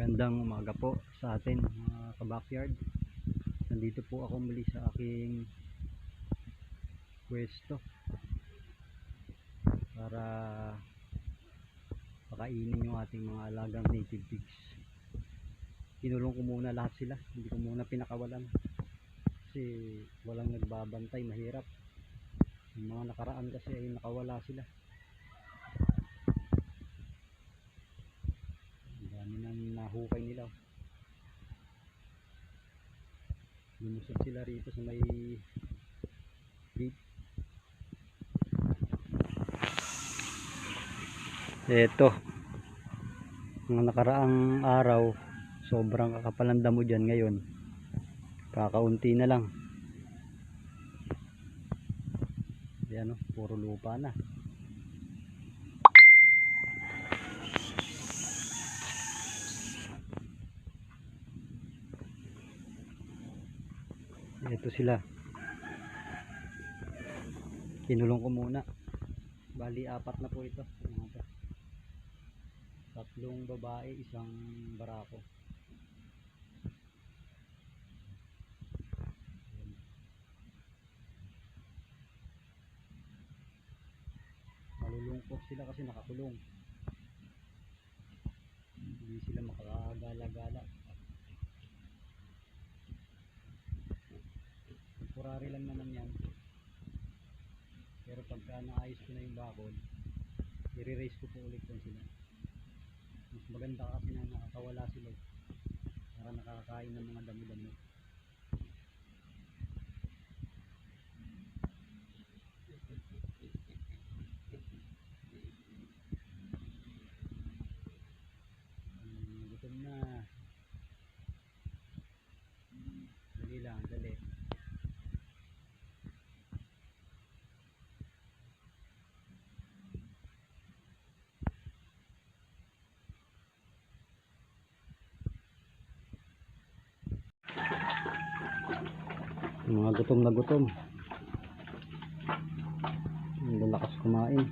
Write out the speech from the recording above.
Magandang umaga po sa atin mga ka-backyard. Nandito po ako muli sa aking pwesto para pakainin yung ating mga alagang native pigs. Kinulong ko muna lahat sila, hindi ko muna pinakawalan kasi walang nagbabantay, mahirap. Yung mga nakaraan kasi ay nakawala sila. Ang dami nang nahukay nila. Lumusod sila rito sa may gate. Eto, mga nakaraang araw sobrang kakapal ng damo dyan. Ngayon kakaunti na lang. Ayan o, puro lupa na. Ito sila, kinulong ko muna. Bali 4 na po ito. Tatlong babae, isang barako. Malulungkot sila kasi nakakulong, hindi sila makakagala-gala. Temporary lang naman yan, pero pagka naayos ko na yung bakod, i-re-raise ko po ulit yan sila. Mas maganda kasi na nakakawala sila para nakakain ng mga dami-dami. Gutom na. Dali lang, dali. Mga gutom na gutom, ang lalakas kumain.